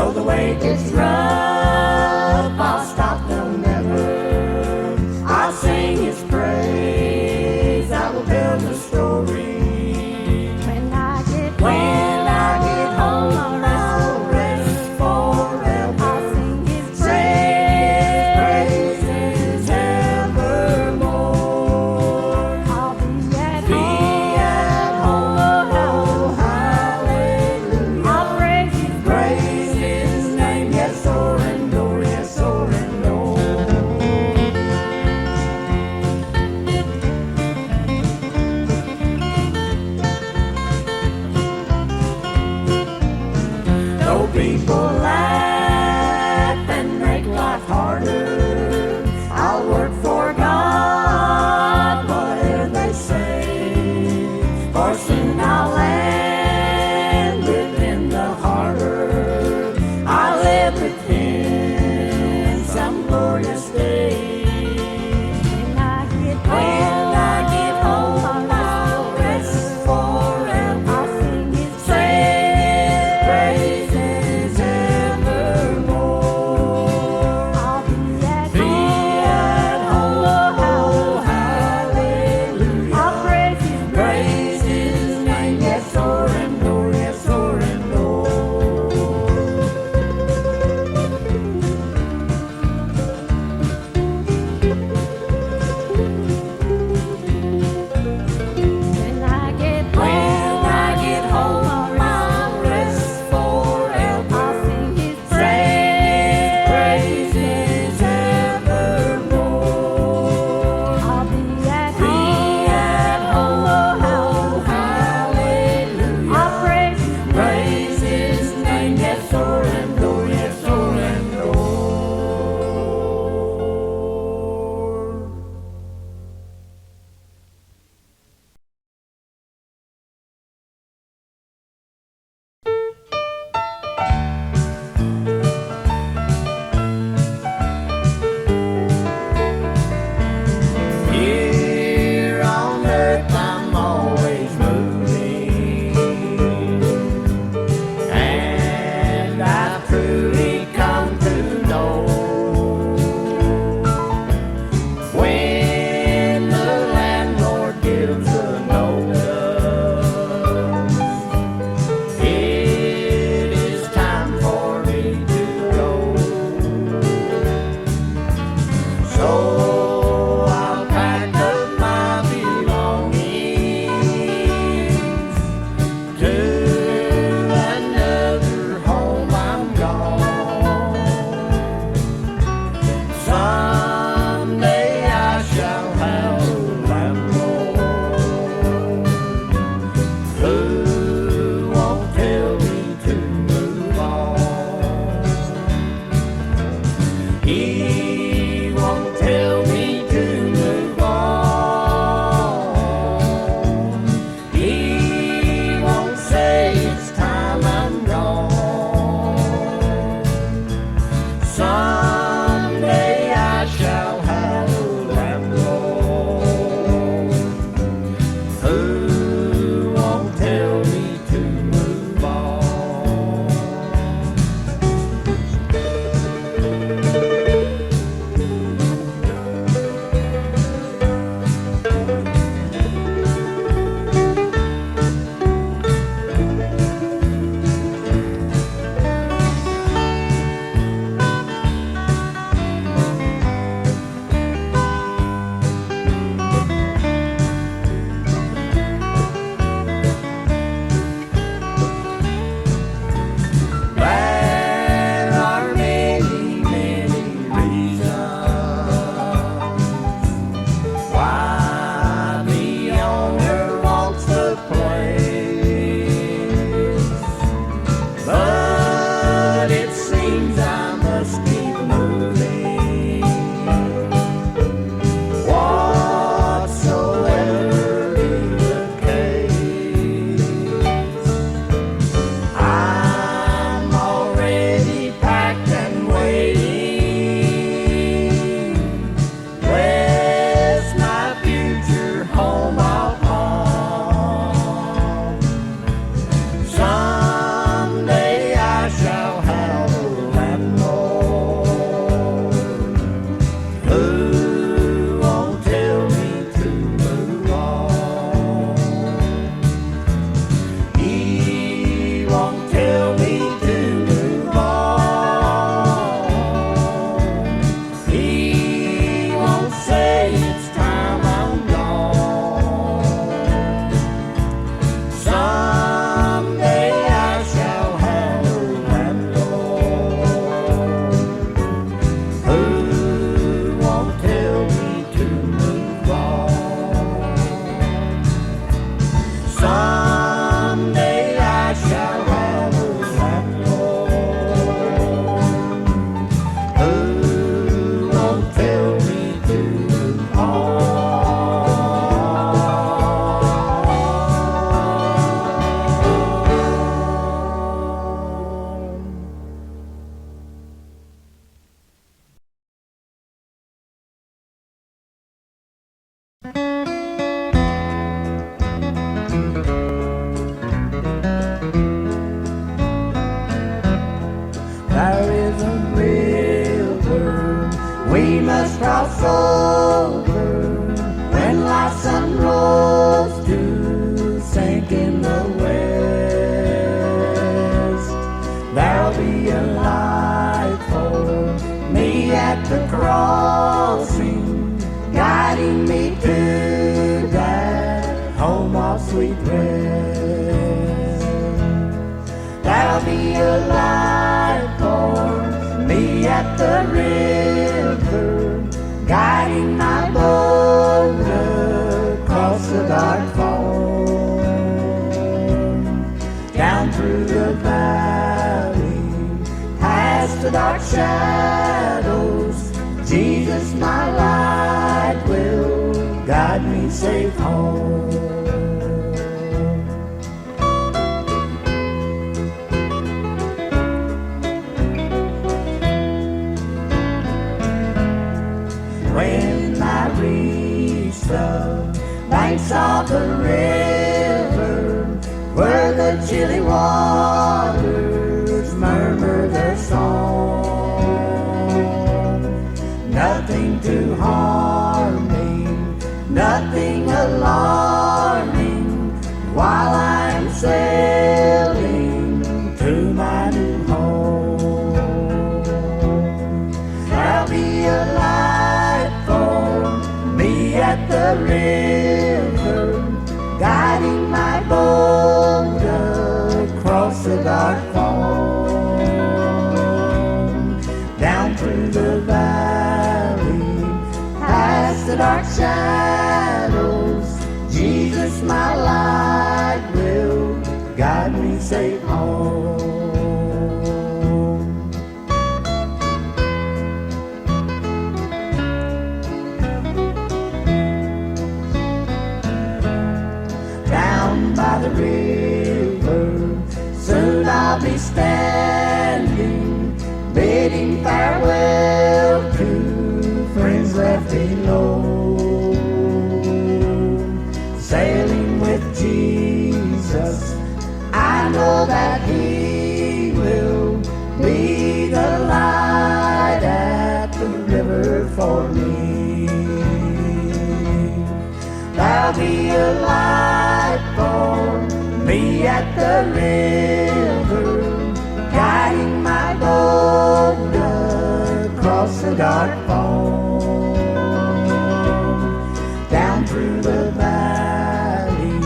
Though the way gets rough, I'll stop, they'll never. I'll sing His praise, I will tell the story. When I get home, I'll rest forever. I'll sing His praises evermore. I'll be at home, oh hallelujah. I'll praise His name, yes, o'er and o'er, yes, o'er and o'er. Though people laugh and make life harder, I'll work for God, whatever they say. For soon I'll land within the harbor. I'll live with Him some glorious day. When I get home, I'll rest forever. I'll sing His praises evermore. must cross over when life's sun rolls to sink in the west. There'll be a light for me at the crossing, guiding me to that home of sweet rest. There'll be a light for me at the river, guiding my boat across the dark foam, down through the valley, past the dark shadows. Jesus, my light, will guide me safe home. When I reach the banks of the river, where the chilly waters murmur their song, nothing to harm me, nothing alarming, while I'm sailing to my new home. There'll be a light for me at the river, guiding my boat across the dark foam, down through the valley, past the dark shadows. Jesus, my light, will guide me safe home. Down by the river, soon I'll be standing, bidding farewell to friends left below. Sailing with Jesus, I know that He will be the light at the river for me. There'll be a light for me at the river, guiding my boat across the dark foam, down through the valley,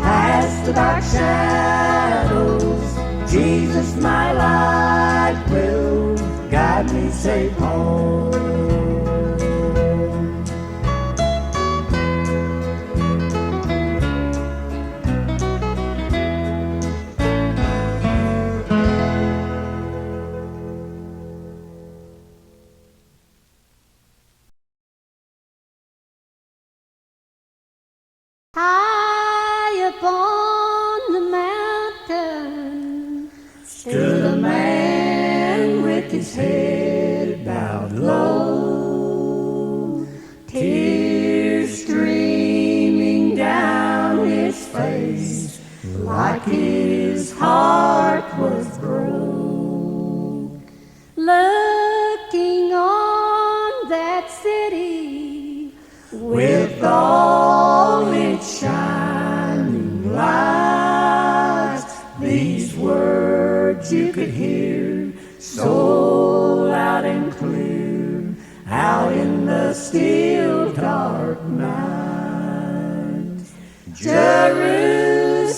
past the dark shadows. Jesus, my light, will guide me safe home. High upon the mountain stood a man with his head bowed low, tears streaming down his face like his heart was broke. Looking on that city with all its shining lights, these words you could hear so loud and clear out in the still dark night. Jerusalem,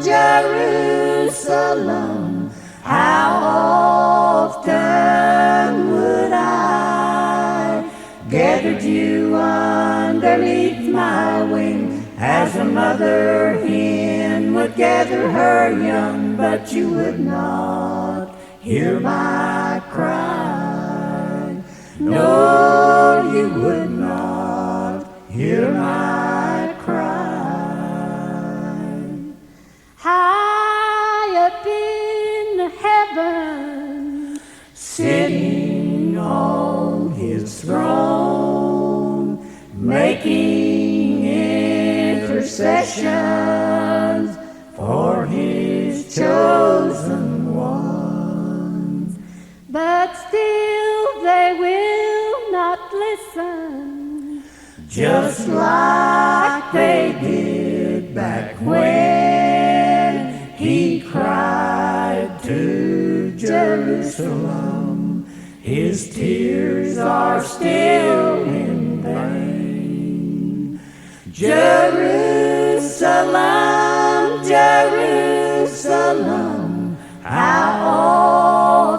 Jerusalem, how often would I gathered you underneath my wing, as a mother hen would gather her young, but you would not hear my cry. No, you would not hear my cry. High up in heaven, sitting on his throne, making intercessions for his chosen ones. But still they will just like they did back when he cried to Jerusalem. His tears are still in vain. Jerusalem, Jerusalem, how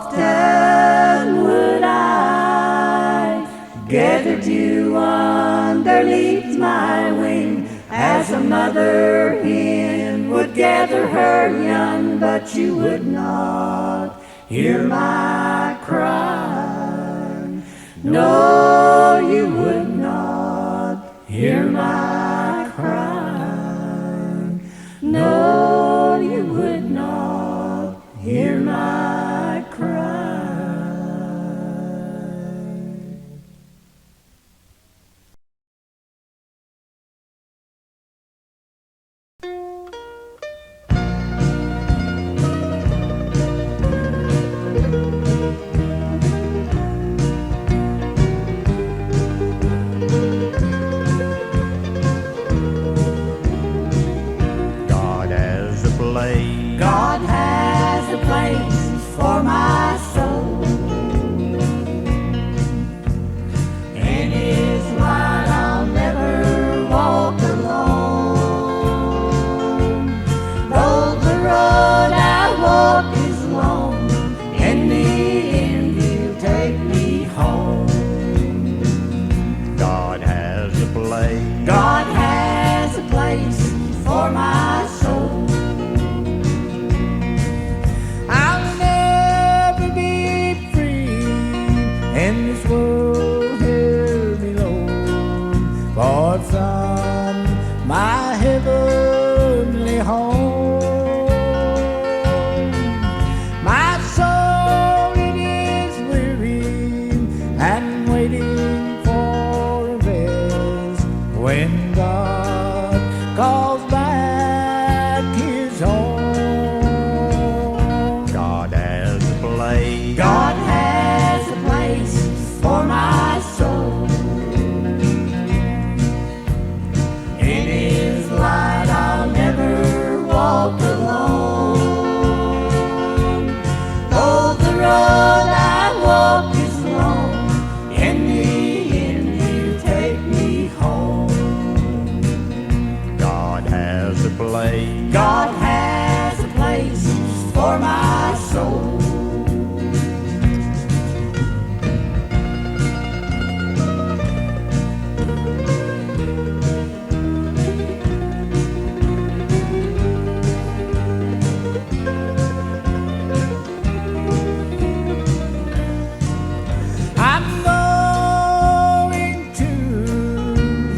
often would I gather you underneath my wing, as a mother hen would gather her young, but you would not hear my cry. No, you would not hear my cry. No, you would not hear my cry. God has a place for my soul. In His light I'll never walk alone. Though the road I walk is long, in the end He'll take me home. God has a place. God has a place for my soul. From my heavenly home, my soul it is weary and waiting for rest when God calls back His own. God has a place. God has a place for my soul. Walk alone. Though the road I walk is long, in the end He'll take me home. God has a place. God has a place for my soul.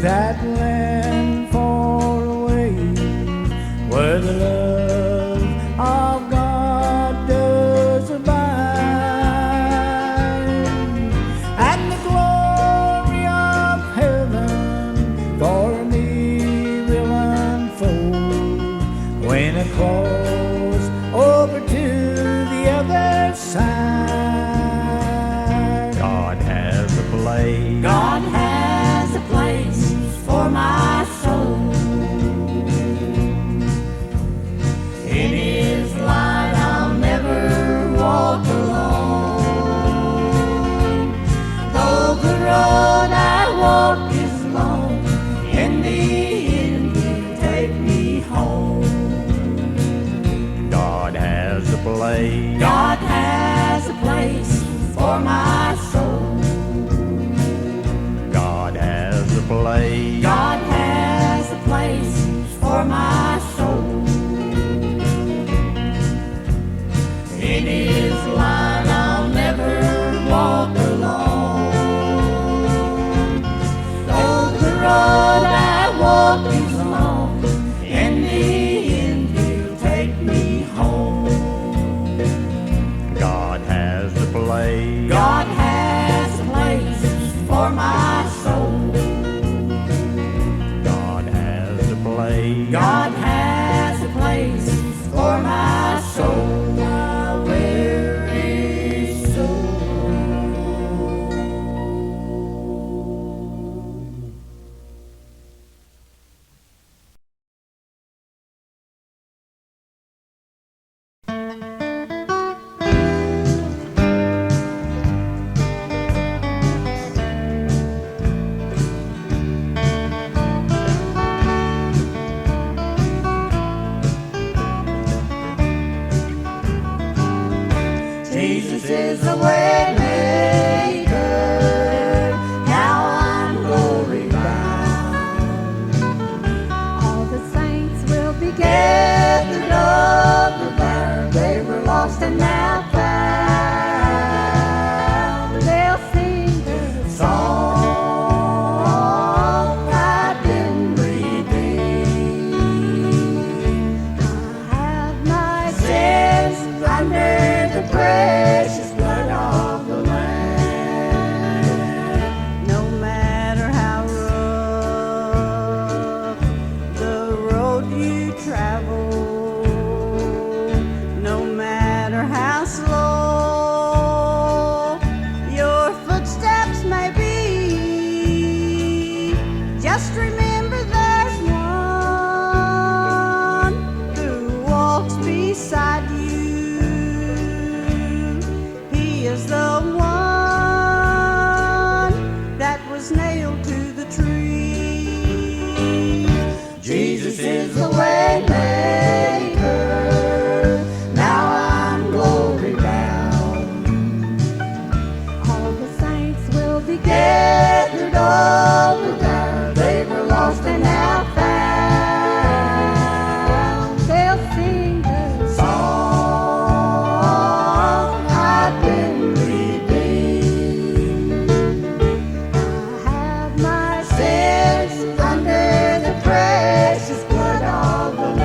That land far away, where the love of God does abide, and the glory of heaven for me will unfold when I cross over to the other side. God has a place. God has a place for my soul. In His light I'll never walk alone. Though the road I walk is long, in the end He'll take me home. God has a place. God has a place for my soul. God has a place. God has a place for my soul. In His light I'll never walk alone. Though the road I walk is long, in the end He'll take me home. God has a place. God has a place for my soul. God has a place. God has a place for my soul. I will Jesus is the way maker. Now I'm glory bound. All the saints will be Gathered over there, they were lost and now found. They'll sing the Song, I've been redeemed. I have my Sins under the precious blood of the Lamb. No matter how rough the road you travel, no matter how slow your footsteps may be, just remember there's one who walks beside you. He is the one that was nailed to the tree. Jesus is the way maker. Now I'm glory bound. All the saints will be Gathered over there, they were lost and now found. They'll sing the Song, I've been redeemed. I have my Sins under the precious blood of the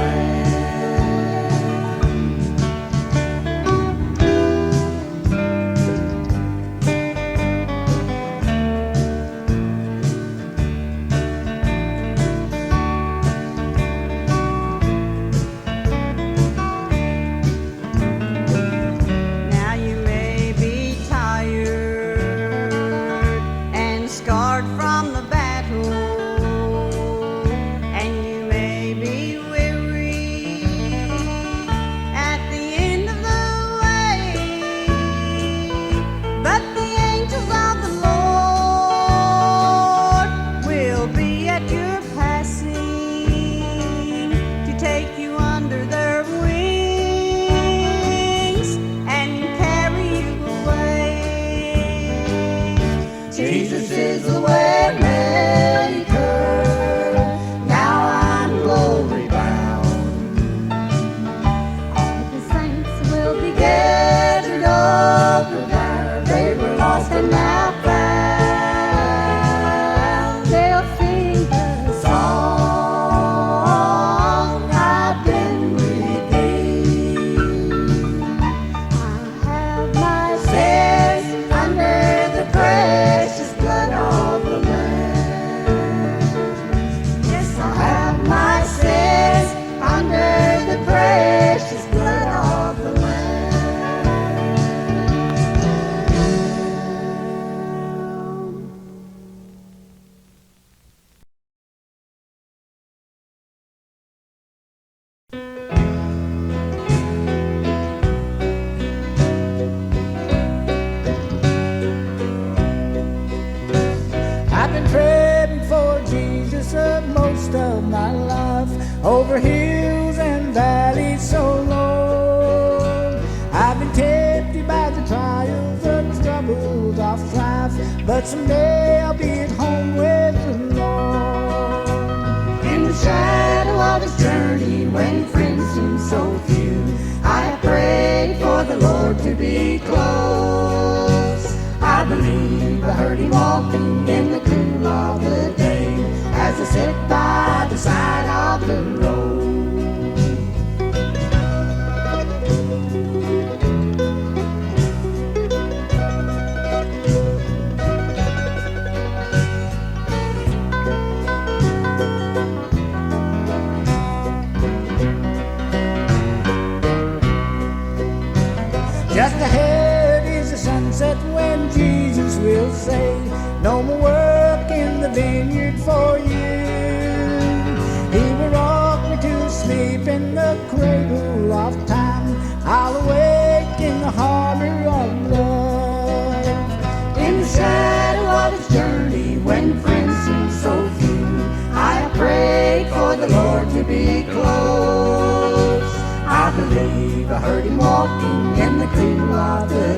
Now you may be tired and scarred from the battle, and you may be weary at the end of the way, but the angels of the Lord will be at your passing to take you under their wings and carry you away. Jesus is the way maker. Now I'm glory bound. All the saints will be Gathered over there, they were lost and now found. They'll sing the Song, I've been redeemed. I have my Sins under the precious blood of the Lamb. Yes, I have my sins under the precious blood of the Lamb. I've been treading for Jesus most of my life, over hills and valleys so long. I've been tempted by the trials and troubles of strife, but someday I'll be at home with the Lord. In the shadow of his journey, when friends seem so few, I have prayed for the Lord to be close. I believe I heard him walking in the cool of the day, as I sit by the side of the road. Just ahead is the sunset when Jesus will say, no more work in the vineyard for you. He will rock me to sleep in the cradle of time. I'll awake in the harbor of love. In the shadow of his journey, when friends seem so few, I have prayed for the Lord to be close. I believe I heard him walking in the cool of the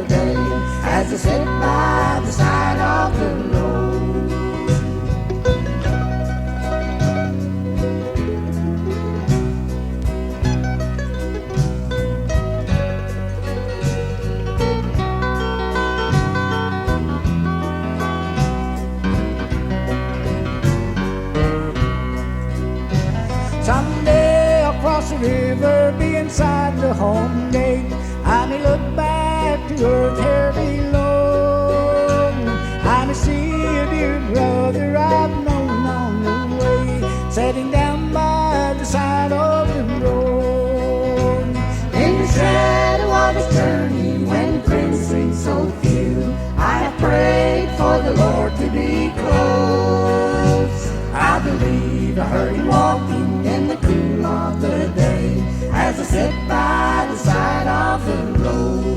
as I sit by the side of the road. Someday I'll cross the river, be inside the home gate. I may look back to earth here below. I may see a dear brother I've known on the way, sitting down by the side of the road. In the shadow of his journey, when friends seem so few, I have prayed for the Lord to be close. I believe I heard him walking in the cool of the day, as I sit by the side of the road.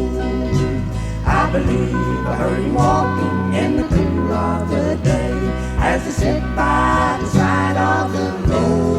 I believe I heard him walking in the cool of the day, as I sit by the side of the road.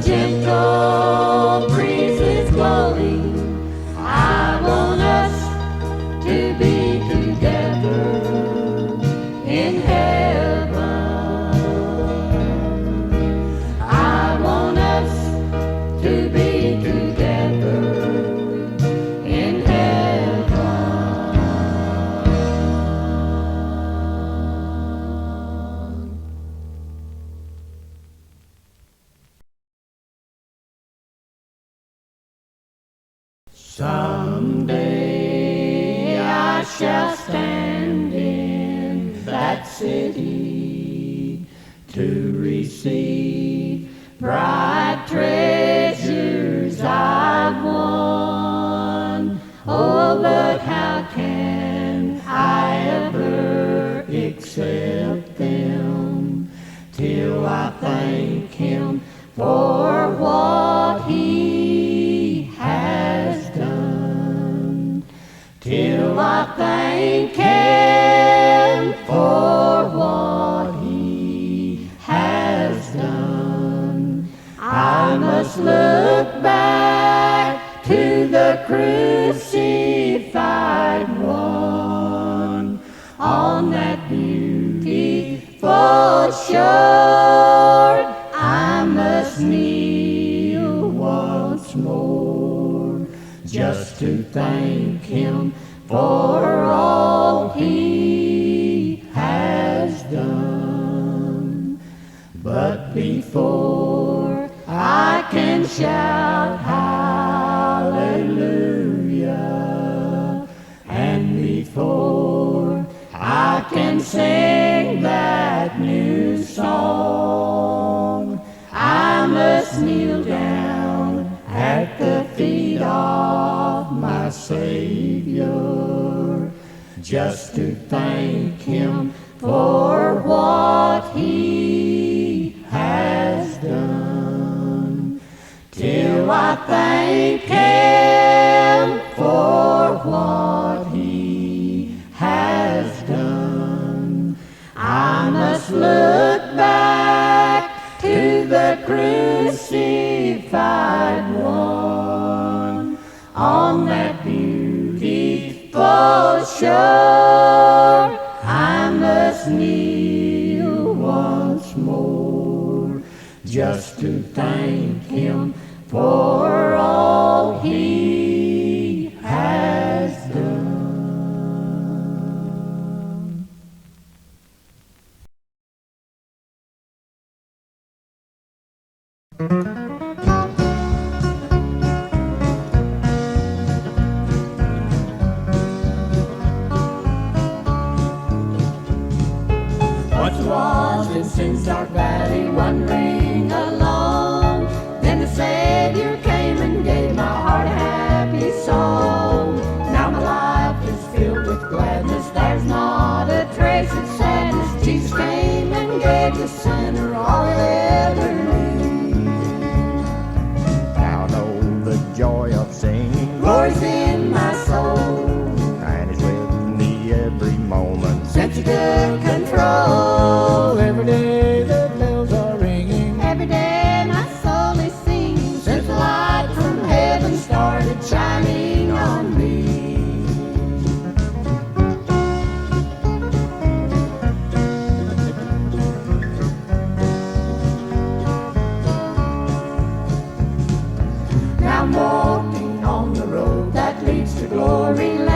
Gentle breezes blowing. Someday I shall stand in that city to receive bright treasures I've won. Oh, but how can I ever accept them till I thank Him for what He has done? Till I thank Him for what He has done, I must look back to the crucified one on that beautiful shore. I must kneel once more just to thank Him for all He has done. But before I can shout hallelujah, and before I can sing that new song, I must kneel down at the feet of my Savior just to thank Him for what He has done. Till I thank Him for what He has done, I must look back to the crucified one on that beautiful shore. I must kneel once more just to thank Him for all He has done. Once was in sin's dark valley, wandering alone. Then the Savior came and gave my heart a happy song. Now my life is filled with gladness, there's not a trace of sadness. Jesus came and gave the sinner all he'll ever need. Now know the joy of singing, glory's in my soul, and He's with me every moment since He took control. Every day the bells are ringing, every day my soul is singing, since the light from heaven started shining on me. Now I'm walking on the road that leads to glory land.